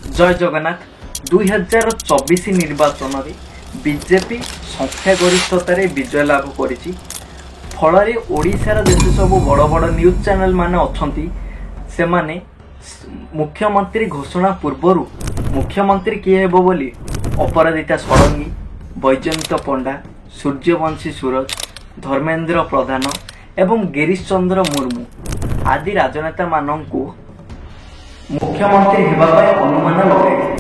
जय जगन्नाथ 2024 निर्वाचन में बीजेपी संख्यागरिष्ठतार विजय लाभ करिछि। फल ओडिशार जते सब बड़ बड़ न्यूज चैनल माने अछंती से माने मुख्यमंत्री घोषणा पूर्वर मुख्यमंत्री किए हेबो बोली अपराजिता षडंगी, बैजयंत पंडा, सूर्यवंशी सूरज, धर्मेंद्र प्रधान एवं गिरीश चंद्र मुर्मू आदि राजनेता माननकु मुख्यमंत्री हेबा पाई अनुमान लगाइले।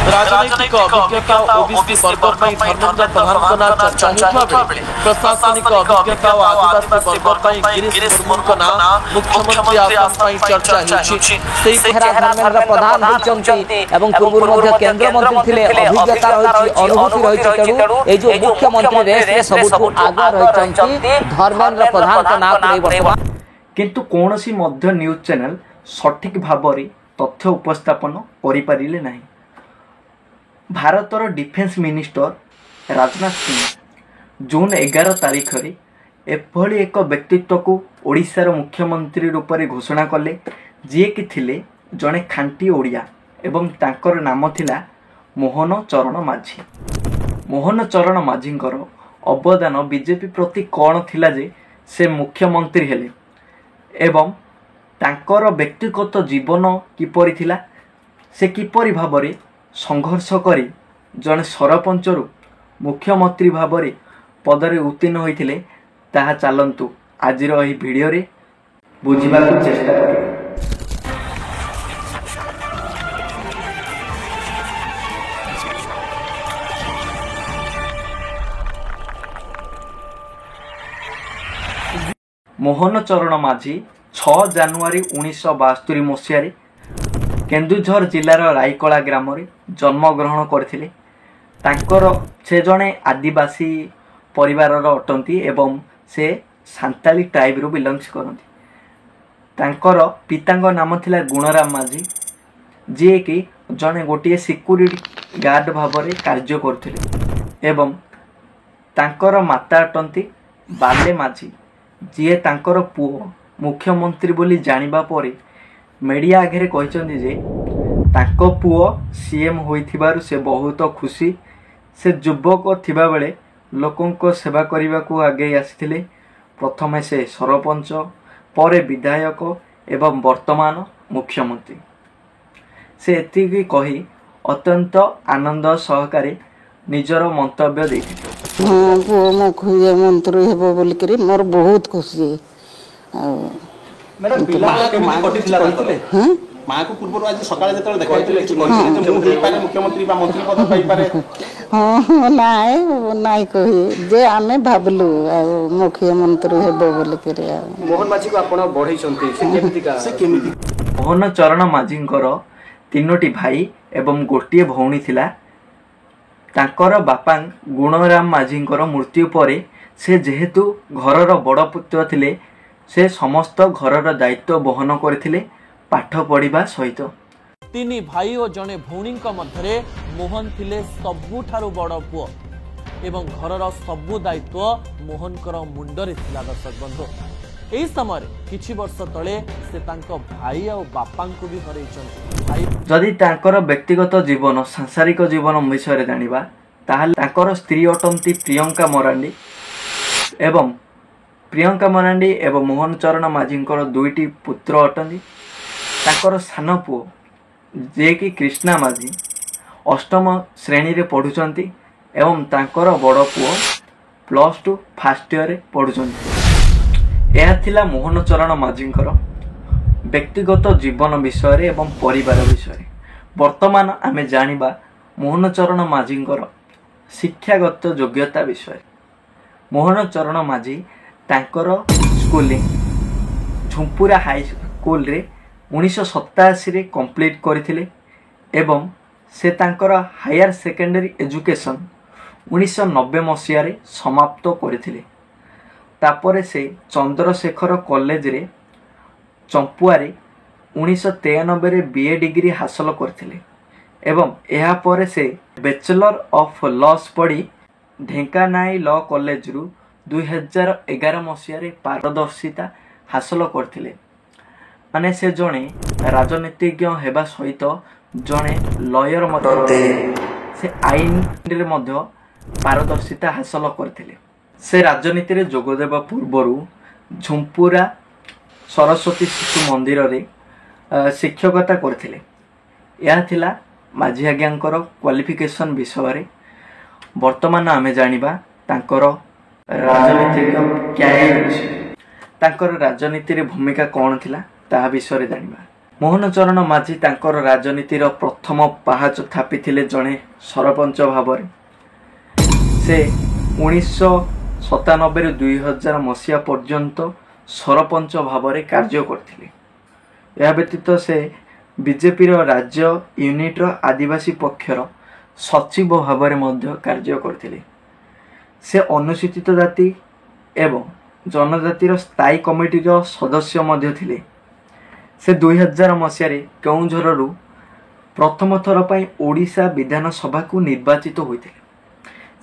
राजनैतिक अभिज्ञता ओबीसी वर्ग पर धर्मेंद्र प्रधान नाम चर्चा होता बेले प्रशासनिक अभिज्ञता और आदिवासी वर्ग पर गिरीश मुर्मू नाम मुख्यमंत्री आसन पर चर्चा होछि। सेही चेहरा धर्मेंद्र प्रधान होचंती एवं पूर्व मध्य केंद्र मंत्री थिले अभिज्ञता रहिछि, अनुभूति रहिछि। तेणु ए जो मुख्यमंत्री रेस रे सबुठु आगा रहिचंती धर्मेंद्र प्रधान का नाम नै वर्तमान। किंतु कोनोसी मध्य न्यूज चैनल सठिक भाबरे तथ्य उपस्थापन करि पारिले नाही। भारतर डिफेन्स मिनिस्टर राजनाथ सिंह जून 11 तारीख रे एभली एक व्यक्तित्व को ओडिशार मुख्यमंत्री रूप में घोषणा कले जी कि थिले जड़े खांटी ओडिया एवं तांकर नाम थिला मोहन चरण माझी। मोहन चरण माझींकर अवदान बीजेपी प्रति कौन थिला जे से मुख्यमंत्री हेले एवं तांकर व्यक्तिगत जीवन किपरि थिला, से किपरि भाबरे संघर्ष करी जड़े सरपंच रु मुख्यमंत्री भाबरे पदरे उत्तीर्ण होइथिले ताहा चलंतु आज भिडियो रे बुझिबाकु चेष्टा करिबा। मोहन चरण माझी 6 जानुआरी 1972 मसीह केन्दुझर जिलार रायकला ग्राम रे जन्म ग्रहण करथिले। तांकर से जणे आदिवासी परिवार अटंती एवं से सांताली ट्राइब रो बिलोंग्स करती। तांकर पितांग नाम थिला गुणराम माझी जे कि जणे गोटे सिक्यूरिटी गार्ड भाव में कार्य करथिले एवं तांकर माता अटंती बाले माझी जी तांकर पुओ मुख्यमंत्री बोली जानिबा परे मीडिया आगे कहते जे ताको पुओ सीएम होइथिबारु से बहुत खुशी। से युवक थिबा बेले लोकों को सेवा करने को आगे आसीथिले। प्रथमे से सरपंच परे विधायक एवं वर्तमान मुख्यमंत्री। से एतिकी कही अत्यंत आनंद सहकारे निजर मंतव्य देथिले। हाँ पुओ मुख्यमंत्री हेबो बोली करी मोर बहुत खुशी। मैडम पिला केमि कटिथिला तातले हां मां को पूर्व आज सकाळे जतले देखाइथिले कि कहथिले जे मु हेइ पारे मुख्यमंत्री बा मंत्री पद पाई पारे। हां नाइ कही जे आमे भाबलु मुख्यमंत्री हेबो बोली करी। मोहन माझी को आपण बढ़ई छंती से केमिति मोहन चरण माझींकर 3टी भाई एवं गोटिए भौणी थिला। तांकर बापा गुणराम माझींकर मृत्यु परे से जेहेतु घरर बड़ पुत्र थिले से समस्त घरर दायित्व बहन करथिले पाठ पढ़िबा सहित। 3 भाई और जड़े भौणी मध्य मोहन थिले सबुठारु बड़ पुओ एवं घरर सबु दायित्व मोहनकर मुंडरे थिला। दर्शक बंधु एही समय किछि वर्ष तले से तांको भाई और बापा को भी हरैछन। भाई जदि तांकर व्यक्तिगत जीवन सांसारिक जीवन विषय जानिबा ताहाले तांकर स्त्री अटंती प्रियंका मरांडी एवं प्रियंका मरांडी एवं मोहन चरण माझींकर 2टी पुत्र अटंती। तांकर सान पुओ जे कि कृष्णा माझी 8म श्रेणी रे पढ़ुचंती एवं तांकर बड़ पुओ +2 फर्स्ट ईयर रे पढ़ुचंती। यह थिला मोहन चरण माझींकर व्यक्तिगत जीवन विषय एवं परिवार विषय। वर्तमान आमे जानिबा मोहन चरण माझींकर शिक्षागत योग्यता विषय। मोहन चरण माझी तांकर स्कूलिंग झुंपुरा हाई स्कूल रे 1987 रे कंप्लीट करथिले एवं से तांकर हायर सेकेंडरी एजुकेशन 1990 मसीह रे समाप्त करथिले। तापरे से चंद्रशेखर कॉलेज रे चंपुआ रे 1993 रे बीए डिग्री हासिल करथिले एवं एहा परे से बैचलर ऑफ लॉस पढ़ी ढेंकानाई लॉ कॉलेज रु 2011 मसीह रे पारदर्शिता हासिल करथिले। माने से जणे राजनीतिज्ञ हेबा सहित ଜଣେ ଲୟର ମଧ୍ୟ ସେ ଆଇନରେ ମଧ୍ୟ ପାରଦର୍ଶିତା ହାସଲ କରିଥିଲେ। ସେ ରାଜନୀତିରେ ଯୋଗଦେବା ପୂର୍ବରୁ ଝୁମ୍ପୁରା ସରସ୍ୱତୀ ଶିଶୁ ମନ୍ଦିରରେ ଶିକ୍ଷକତା କରିଥିଲେ। ଏହା ଥିଲା ମାଝୀ ଆଜ୍ଞାଙ୍କର କ୍ୱାଲିଫିକେସନ ବିଷୟରେ। ବର୍ତ୍ତମାନ ଆମେ ଜାଣିବା ତାଙ୍କର ରାଜନୀତିକ କ୍ୟାରିୟର ବିଷୟରେ। ତାଙ୍କର ରାଜନୀତିରେ ଭୂମିକା କ'ଣ ଥିଲା ତାହା ବିଷୟରେ ଜାଣିବା। ମୋହନ ଚରଣ ମାଝୀ ତାଙ୍କର ରାଜନୀତିର ପ୍ରଥମ ପାହାଚ ଥାପିଥିଲେ ଜଣେ ସରପଞ୍ଚ ଭାବରେ। ସେ 1997ରୁ 2000 ମସିହା ପର୍ଯ୍ୟନ୍ତ ସରପଞ୍ଚ ଭାବରେ କାର୍ଯ୍ୟ କରିଥିଲେ। ଏହା ବ୍ୟତୀତ ସେ ବିଜେପିର ରାଜ୍ୟ ୟୁନିଟ୍ର ଆଦିବାସୀ ପକ୍ଷର ସଚିବ ଭାବରେ ମଧ୍ୟ କାର୍ଯ୍ୟ କରିଥିଲେ। ସେ ଅନୁସୂଚିତ ଜାତି ଏବଂ ଜନଜାତିର ସ୍ଥାୟୀ କମିଟିର ସଦସ୍ୟ ମଧ୍ୟ ଥିଲେ। ସେ 2000 ମସିହାରେ କେଉଁଝରରୁ ପ୍ରଥମ ଥର ପାଇଁ ଓଡ଼ିଶା ବିଧାନସଭାକୁ ନିର୍ବାଚିତ ହୋଇଥିଲେ।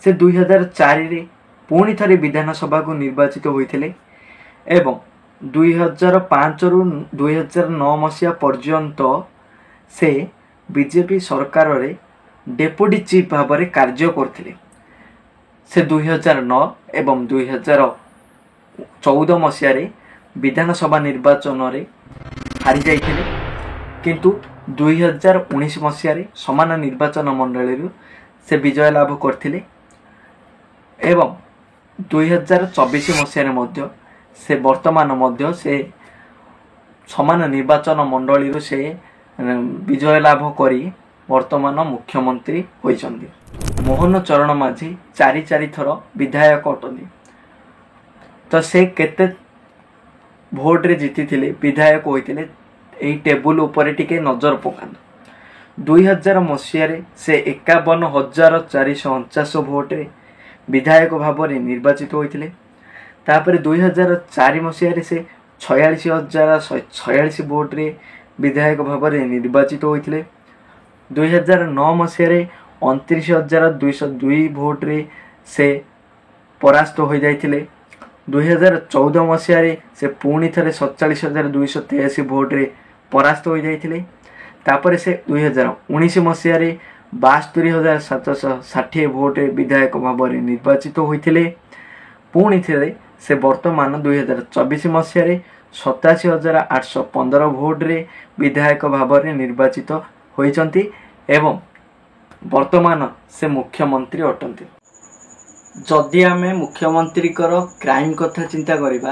ସେ 2004ରେ ପୁଣି ଥରେ ବିଧାନସଭାକୁ ନିର୍ବାଚିତ ହୋଇଥିଲେ ଏବଂ 2005ରୁ 2009 ମସିହା ପର୍ଯ୍ୟନ୍ତ ସେ ବିଜେପି ସରକାରରେ ଡେପୁଟି ଚିଫ୍ ଭାବରେ କାର୍ଯ୍ୟ କରିଥିଲେ। ସେ 2009 ଏବଂ 2014 ମସିହାରେ ବିଧାନସଭା ନିର୍ବାଚନରେ ହାରିଯାଇଥିଲେ, କିନ୍ତୁ 2019 ମସିହାରେ ସମାନ ନିର୍ବାଚନ ମଣ୍ଡଳୀରୁ ସେ ବିଜୟ ଲାଭ କରିଥିଲେ ଏବଂ 2024 ମସିହାରେ ମଧ୍ୟ ସେ ବର୍ତ୍ତମାନ ମଧ୍ୟ ସେ ସମାନ ନିର୍ବାଚନ ମଣ୍ଡଳୀରୁ ସେ ବିଜୟ ଲାଭ କରି ବର୍ତ୍ତମାନ ମୁଖ୍ୟମନ୍ତ୍ରୀ ହୋଇଛନ୍ତି। ମୋହନ ଚରଣ ମାଝୀ 4 ଥର ବିଧାୟକ ଅଟନ୍ତି। ତ ସେ କେତେ ଭୋଟରେ ଜିତିଥିଲେ, ବିଧାୟକ ହୋଇଥିଲେ, ଏହି ଟେବୁଲ ଉପରେ ଟିକେ ନଜର ପକାନ୍ତୁ। 2000 ମସିହାରେ ସେ 51,449 ଭୋଟରେ ବିଧାୟକ ଭାବରେ ନିର୍ବାଚିତ ହୋଇଥିଲେ। ତାପରେ 2004 ମସିହାରେ ସେ 46,146 ଭୋଟରେ ବିଧାୟକ ଭାବରେ ନିର୍ବାଚିତ ହୋଇଥିଲେ। 2009 ମସିହାରେ 29,202 ଭୋଟରେ ସେ ପରାସ୍ତ ହୋଇଯାଇଥିଲେ। 2014 ମସିହାରେ ସେ ପୁଣି ଥରେ 47,283 ଭୋଟରେ ପରାସ୍ତ ହୋଇଯାଇଥିଲେ। ତାପରେ ସେ 2019 ମସିହାରେ 72,760 ଭୋଟରେ ବିଧାୟକ ଭାବରେ ନିର୍ବାଚିତ ହୋଇଥିଲେ। ପୁଣି ଥରେ ସେ ବର୍ତ୍ତମାନ 2024 ମସିହାରେ 87,815 ଭୋଟରେ ବିଧାୟକ ଭାବରେ ନିର୍ବାଚିତ ହୋଇଛନ୍ତି ଏବଂ ବର୍ତ୍ତମାନ ସେ ମୁଖ୍ୟମନ୍ତ୍ରୀ ଅଟନ୍ତି। ଯଦି ଆମେ ମୁଖ୍ୟମନ୍ତ୍ରୀଙ୍କର କ୍ରାଇମ୍ କଥା ଚିନ୍ତା କରିବା,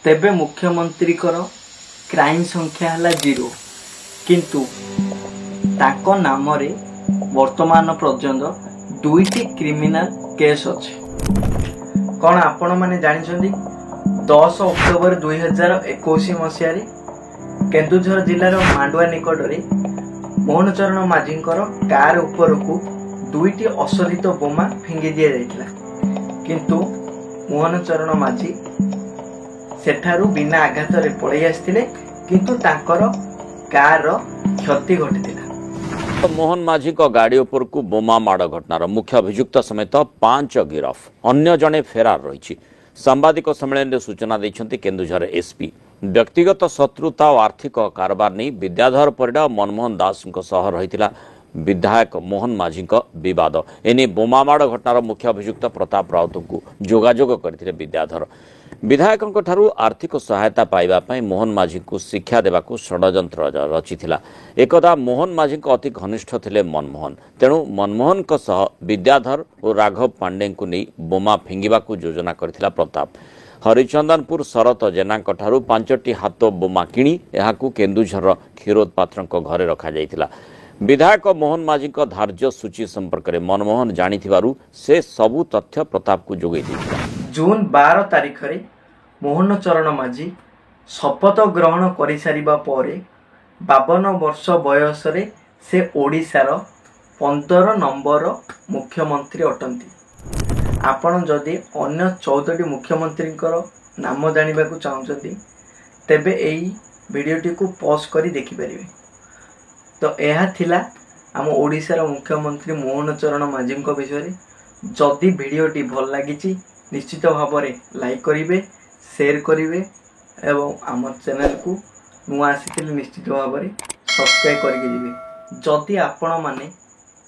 ତେବେ ମୁଖ୍ୟମନ୍ତ୍ରୀଙ୍କର କ୍ରାଇମ୍ ସଂଖ୍ୟା ହେଲା 0, କିନ୍ତୁ ତାଙ୍କ ନାମରେ ବର୍ତ୍ତମାନ ପର୍ଯ୍ୟନ୍ତ 2ଟି କ୍ରିମିନାଲ କେସ୍ ଅଛି। କ'ଣ ଆପଣମାନେ ଜାଣିଛନ୍ତି? 10 ଅକ୍ଟୋବର 2021 ମସିହାରେ କେନ୍ଦୁଝର ଜିଲ୍ଲାର ମାଣ୍ଡୁଆ ନିକଟରେ ମୋହନ ଚରଣ ମାଝୀଙ୍କର କାର ଉପରକୁ 2ଟି ଅଶୋଧିତ ବୋମା ଫିଙ୍ଗି ଦିଆଯାଇଥିଲା, କିନ୍ତୁ ମୋହନ ଚରଣ ମାଝୀ ସେଠାରୁ ବିନା ଆଘାତରେ ପଳେଇ ଆସିଥିଲେ, କିନ୍ତୁ ତାଙ୍କର କାର କ୍ଷତି ଘଟିଥିଲା। ମୋହନ ମାଝୀଙ୍କ ଗାଡ଼ି ଉପରକୁ ବୋମା ମାଡ଼ ଘଟଣାର ମୁଖ୍ୟ ଅଭିଯୁକ୍ତ ସମେତ 5 ଗିରଫ, ଅନ୍ୟ ଜଣେ ଫେରାର ରହିଛି। ସାମ୍ବାଦିକ ସମ୍ମିଳନୀରେ ସୂଚନା ଦେଇଛନ୍ତି କେନ୍ଦୁଝର ଏସ୍ପି। ବ୍ୟକ୍ତିଗତ ଶତ୍ରୁତା ଓ ଆର୍ଥିକ କାରବାର ନେଇ ବିଦ୍ୟାଧର ପରିଡ଼ା ଓ ମନମୋହନ ଦାସଙ୍କ ସହ ରହିଥିଲା ବିଧାୟକ ମୋହନ ମାଝୀଙ୍କ ବିବାଦ। ଏନେଇ ବୋମାମାଡ଼ ଘଟଣାର ମୁଖ୍ୟ ଅଭିଯୁକ୍ତ ପ୍ରତାପ ରାଉତଙ୍କୁ ଯୋଗାଯୋଗ କରିଥିଲେ ବିଦ୍ୟାଧର। ବିଧାୟକଙ୍କଠାରୁ ଆର୍ଥିକ ସହାୟତା ପାଇବା ପାଇଁ ମୋହନ ମାଝୀଙ୍କୁ ଶିକ୍ଷା ଦେବାକୁ ଷଡ଼ଯନ୍ତ୍ର ରଚିଥିଲା। ଏକଦା ମୋହନ ମାଝୀଙ୍କ ଅତି ଘନିଷ୍ଠ ଥିଲେ ମନମୋହନ, ତେଣୁ ମନମୋହନଙ୍କ ସହ ବିଦ୍ୟାଧର ଓ ରାଘବ ପାଣ୍ଡେଙ୍କୁ ନେଇ ବୋମା ଫିଙ୍ଗିବାକୁ ଯୋଜନା କରିଥିଲା ପ୍ରତାପ। ହରିଚନ୍ଦନପୁର ଶରତ ଜେନାଙ୍କଠାରୁ 5ଟି ହାତ ବୋମା କିଣି ଏହାକୁ କେନ୍ଦୁଝରର କ୍ଷୀରୋଦ ପାତ୍ରଙ୍କ ଘରେ ରଖାଯାଇଥିଲା। ବିଧାୟକ ମୋହନ ମାଝୀଙ୍କ ଧାର୍ଯ୍ୟ ସୂଚୀ ସମ୍ପର୍କରେ ମନମୋହନ ଜାଣିଥିବାରୁ ସେ ସବୁ ତଥ୍ୟ ପ୍ରତାପକୁ ଯୋଗାଇ ଦେଇଥିଲା। ଜୁନ୍ 12 ତାରିଖରେ ମୋହନ ଚରଣ ମାଝୀ ଶପଥ ଗ୍ରହଣ କରିସାରିବା ପରେ 52 ବର୍ଷ ବୟସରେ ସେ ଓଡ଼ିଶାର 15 ନମ୍ବର ମୁଖ୍ୟମନ୍ତ୍ରୀ ଅଟନ୍ତି। ଆପଣ ଯଦି ଅନ୍ୟ 14ଟି ମୁଖ୍ୟମନ୍ତ୍ରୀଙ୍କର ନାମ ଜାଣିବାକୁ ଚାହୁଁଛନ୍ତି, ତେବେ ଏହି ଭିଡ଼ିଓଟିକୁ ପଜ୍ କରି ଦେଖିପାରିବେ। ତ ଏହା ଥିଲା ଆମ ଓଡ଼ିଶାର ମୁଖ୍ୟମନ୍ତ୍ରୀ ମୋହନ ଚରଣ ମାଝୀଙ୍କ ବିଷୟରେ। ଯଦି ଭିଡ଼ିଓଟି ଭଲ ଲାଗିଛି ନିଶ୍ଚିତ ଭାବରେ ଲାଇକ୍ କରିବେ, ସେୟାର କରିବେ ଏବଂ ଆମ ଚ୍ୟାନେଲକୁ ନୂଆ ଆସିଥିଲେ ନିଶ୍ଚିତ ଭାବରେ ସବସ୍କ୍ରାଇବ୍ କରିକି ଯିବେ। जदि आपण माने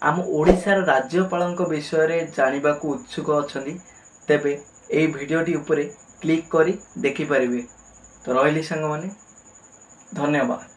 आम ओडिशार राज्यपालଙ୍କ विषय जानिबा को उत्सुक अछंती तेबे एई भिडियोटी उपरे क्लिक करी देखि परिबे। तो रहिली संग माने धन्यवाद।